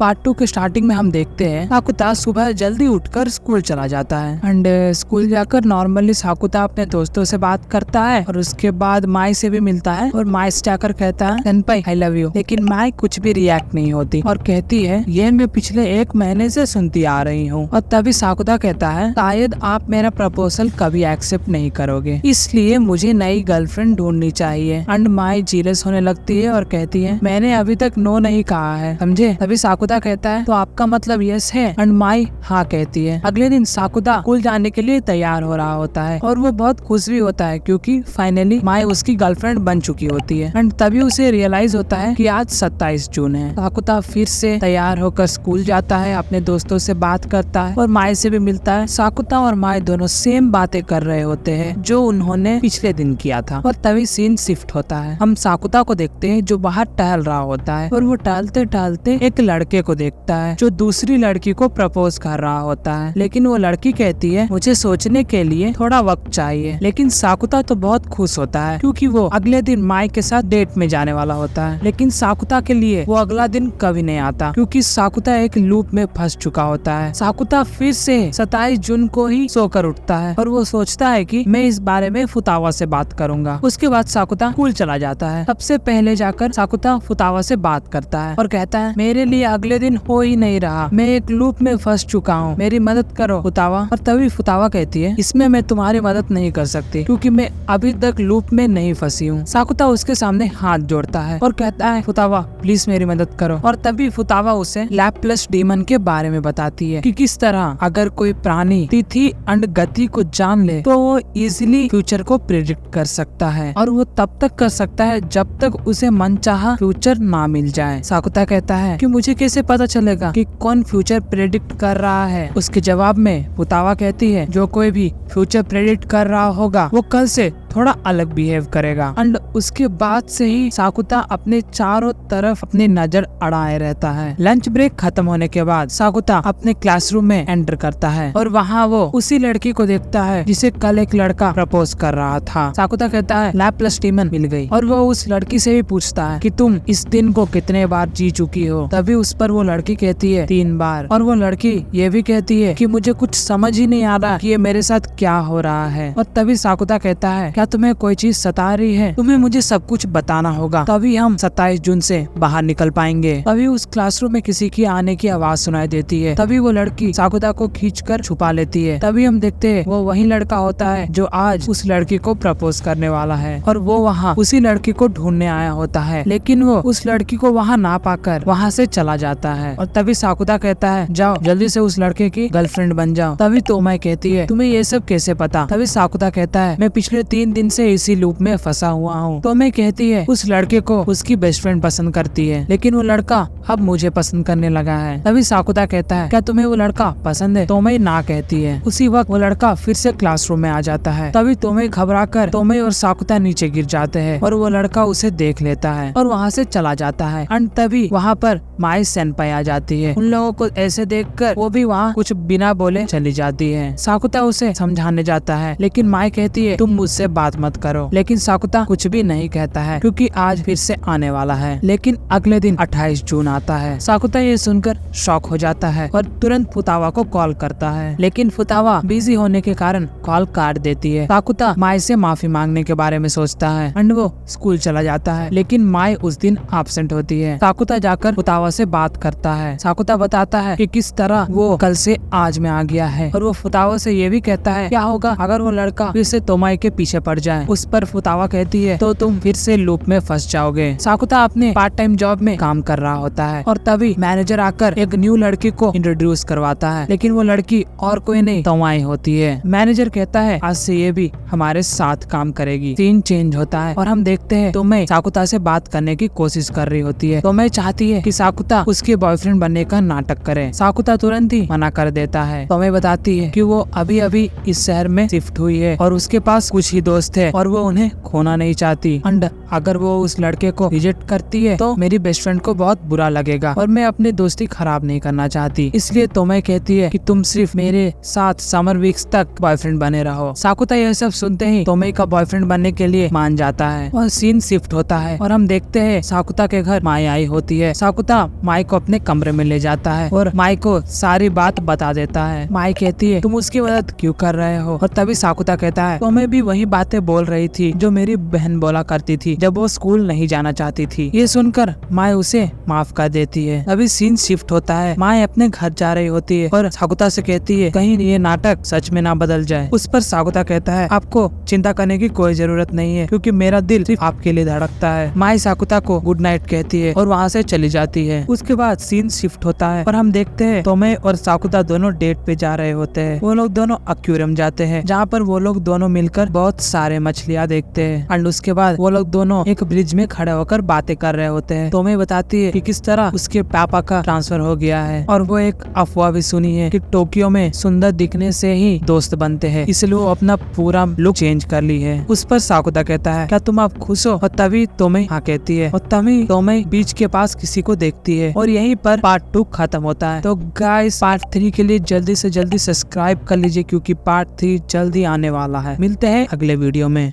Part 2 के starting में हम देखते हैं साकुता सुबह जल्दी उठकर स्कूल चला जाता है एंड स्कूल जाकर नॉर्मली साकुता अपने दोस्तों से बात करता है और उसके बाद माई से भी मिलता है और माई से जाकर कहता है सेनपाई आई लव यू, लेकिन माई कुछ भी रिएक्ट नहीं होती और कहती है ये मैं पिछले 1 महीने से सुनती आ रही हूँ। और तभी साकुता कहता है शायद आप मेरा प्रपोजल कभी एक्सेप्ट नहीं करोगे, इसलिए मुझे नई गर्लफ्रेंड ढूंढनी चाहिए। एंड माई जीलस होने लगती है और कहती है मैंने अभी तक नो नहीं कहा है, समझे। तभी साकुता कहता है तो आपका मतलब यस है। एंड माई हाँ कहती है। अगले दिन साकुता स्कूल जाने के लिए तैयार हो रहा होता है और वो बहुत खुश भी होता है क्योंकि फाइनली माई उसकी गर्लफ्रेंड बन चुकी होती है। एंड तभी उसे रियलाइज होता है कि आज 27 जून है। साकुता फिर से तैयार होकर स्कूल जाता है, अपने दोस्तों से बात करता है और माई से भी मिलता है। साकुता और माई दोनों सेम बातें कर रहे होते हैं जो उन्होंने पिछले दिन किया था। और तभी सीन शिफ्ट होता है, हम साकुता को देखते हैं जो बाहर टहल रहा होता है और वो टहलते टहलते एक लड़के को देखता है जो दूसरी लड़की को प्रपोज कर रहा होता है। लेकिन वो लड़की कहती है मुझे सोचने के लिए थोड़ा वक्त चाहिए। लेकिन साकुता तो बहुत खुश होता है क्योंकि वो अगले दिन माई के साथ डेट में जाने वाला होता है। लेकिन साकुता के लिए वो अगला दिन कभी नहीं आता क्योंकि साकुता एक लूप में फंस चुका होता है। साकुता फिर से 27 जून को ही सोकर उठता है और वो सोचता है कि मैं इस बारे में फुतावा से बात करूंगा। उसके बाद साकुता स्कूल चला जाता है। सबसे पहले जाकर साकुता फुतावा से बात करता है और कहता है मेरे लिए अगले दिन हो ही नहीं रहा, मैं एक लूप में फंस चुका हूँ, मेरी मदद करो फुतावा। और तभी फुतावा कहती है इसमें मैं तुम्हारी मदद नहीं कर सकती क्योंकि मैं अभी तक लूप में नहीं फंसी हूँ। साकुता उसके सामने हाथ जोड़ता है और कहता है फुतावा प्लीज मेरी मदद करो। और तभी फुतावा उसे लैपलेस डीमन के बारे में बताती है कि किस तरह अगर कोई प्राणी तिथि एंड गति को जान ले तो वो इजिली फ्यूचर को प्रेडिक्ट कर सकता है और वो तब तक कर सकता है जब तक उसे मनचाहा फ्यूचर ना मिल जाए। साकुता कहता है कि मुझे कैसे पता चलेगा कि कौन फ्यूचर प्रेडिक्ट कर रहा है। उसके जवाब में फुतावा कहती है जो कोई भी फ्यूचर प्रेडिक्ट कर रहा होगा वो कल से थोड़ा अलग बिहेव करेगा। एंड उसके बाद से ही साकुता अपने चारों तरफ अपनी नजर अड़ाए रहता है। लंच ब्रेक खत्म होने के बाद साकुता अपने क्लासरूम में एंटर करता है और वहाँ वो उसी लड़की को देखता है जिसे कल एक लड़का प्रपोज कर रहा था। साकुता कहता है लैपलेस डीमन मिल गई और वो उस लड़की से भी पूछता है कि तुम इस दिन को कितने बार जी चुकी हो। तभी उस पर वो लड़की कहती है 3 बार। और वो लड़की ये भी कहती है कि मुझे कुछ समझ ही नहीं आ रहा कि ये मेरे साथ क्या हो रहा है। और तभी साकुता कहता है क्या तुम्हें कोई चीज सता रही है, तुम्हें मुझे सब कुछ बताना होगा तभी हम 27 जून से बाहर निकल पाएंगे। तभी उस क्लासरूम में किसी की आने की आवाज सुनाई देती है। तभी वो लड़की साकुता को खींचकर छुपा लेती है। तभी हम देखते हैं वो वही लड़का होता है जो आज उस लड़की को प्रपोज करने वाला है और वो वहाँ उसी लड़की को ढूंढने आया होता है। लेकिन वो उस लड़की को वहाँ ना पाकर वहाँ से चला जाता है। और तभी साकुता कहता है जाओ जल्दी से उस लड़के की गर्लफ्रेंड बन जाओ। तभी तोमाई कहती है तुम्हें ये सब कैसे पता। तभी साकुता कहता है मैं पिछले 3 दिन से इसी लूप में फंसा हुआ हूँ। तोमाई कहती है उस लड़के को उसकी बेस्ट फ्रेंड पसंद करती है लेकिन वो लड़का अब मुझे पसंद करने लगा है। तभी साकुता कहता है क्या तुम्हें वो लड़का पसंद है। तोमाई ना कहती है। उसी वक्त वो लड़का फिर से क्लासरूम में आ जाता है। तभी तोमाई घबराकर तोमाई और साकुता नीचे गिर जाते हैं और वो लड़का उसे देख लेता है और वहाँ से चला जाता है। एंड तभी वहाँ पर माई सेनपाई आ जाती है। उन लोगों को ऐसे देखकर वो भी वहाँ कुछ बिना बोले चली जाती है। साकुता उसे समझाने जाता है लेकिन माई कहती है तुम मुझसे बात मत करो। लेकिन साकुता कुछ भी नहीं कहता है क्योंकि आज फिर से आने वाला है। लेकिन अगले दिन 28 जून आता है। साकुता ये सुनकर शॉक हो जाता है और तुरंत फुतावा को कॉल करता है लेकिन फुतावा बिजी होने के कारण कॉल काट देती है। साकुता माई से माफी मांगने के बारे में सोचता है एंड वो स्कूल चला जाता है लेकिन माई उस दिन एब्सेंट होती है। साकुता जाकर फुतावा से बात करता है। साकुता बताता है कि किस तरह वो कल से आज में आ गया है और वो फुतावा से ये भी कहता है क्या होगा अगर वो लड़का फिर से तोमाई के पीछे पड़ जाए। उस पर फुतावा कहती है तो तुम फिर से लूप में फंस जाओगे। साकुता अपने पार्ट टाइम जॉब में काम कर रहा होता है और तभी मैनेजर आकर एक न्यू लड़की को इंट्रोड्यूस करवाता है लेकिन वो लड़की और कोई नहीं तोमाई होती है। मैनेजर कहता है आज से ये भी हमारे साथ काम करेगी। सीन चेंज होता है और हम देखते हैं तोमाई साकुता से बात करने की कोशिश कर रही होती है। तोमाई चाहती है कि साकुता उसके बॉयफ्रेंड बनने का नाटक करे। साकुता तुरंत ही मना कर देता है। तोमाई बताती है कि वो अभी अभी इस शहर में शिफ्ट हुई है और उसके पास कुछ ही दोस्त दोस्त है और वो उन्हें खोना नहीं चाहती। एंड अगर वो उस लड़के को रिजेक्ट करती है तो मेरी बेस्ट फ्रेंड को बहुत बुरा लगेगा और मैं अपनी दोस्ती खराब नहीं करना चाहती। इसलिए तोमई कहती है कि तुम सिर्फ मेरे साथ समर वीक्स तक बॉयफ्रेंड बने रहो। साकुता यह सब सुनते ही तोमई का बॉयफ्रेंड बनने के लिए मान जाता है और सीन शिफ्ट होता है और हम देखते हैं साकुता के घर माई आई होती है। साकुता माई को अपने कमरे में ले जाता है और माई को सारी बात बता देता है। माई कहती है तुम उसकी मदद क्यों कर रहे हो, और तभी साकुता कहता है तो मैं भी वही बातें बोल रही थी जो मेरी बहन बोला करती थी जब वो स्कूल नहीं जाना चाहती थी। ये सुनकर माई उसे माफ कर देती है। अभी सीन शिफ्ट होता है, माई अपने घर जा रही होती है और साकुता से कहती है कहीं ये नाटक सच में ना बदल जाए। उस पर साकुता कहता है आपको चिंता करने की कोई जरूरत नहीं है क्योंकि मेरा दिल सिर्फ आपके लिए धड़कता है। माई साकुता को गुड नाइट कहती है और वहाँ से चली जाती है। उसके बाद सीन शिफ्ट होता है और हम देखते हैं तोमई और साकुता दोनों डेट पे जा रहे होते हैं। वो लोग दोनों एक्वेरियम जाते हैं जहाँ पर वो लोग दोनों मिलकर बहुत सारे मछलियाँ देखते हैं। एंड उसके बाद वो लोग दोनों एक ब्रिज में खड़े होकर बातें कर रहे होते हैं। तोमई बताती है कि किस तरह उसके पापा का ट्रांसफर हो गया है और वो एक अफवाह भी सुनी है कि टोक्यो में सुंदर दिखने से ही दोस्त बनते हैं, इसलिए वो अपना पूरा लुक चेंज कर ली है। उस पर साकुता कहता है क्या तुम आप खुश हो, और तभी तोमई हाँ कहती है और तभी तोमई बीच के पास किसी को देखती है और यहीं पर पार्ट 2 खत्म होता है। तो गाइस पार्ट 3 के लिए जल्दी से जल्दी सब्सक्राइब कर लीजिए क्योंकि पार्ट 3 जल्दी आने वाला है। मिलते हैं अगले वीडियो में।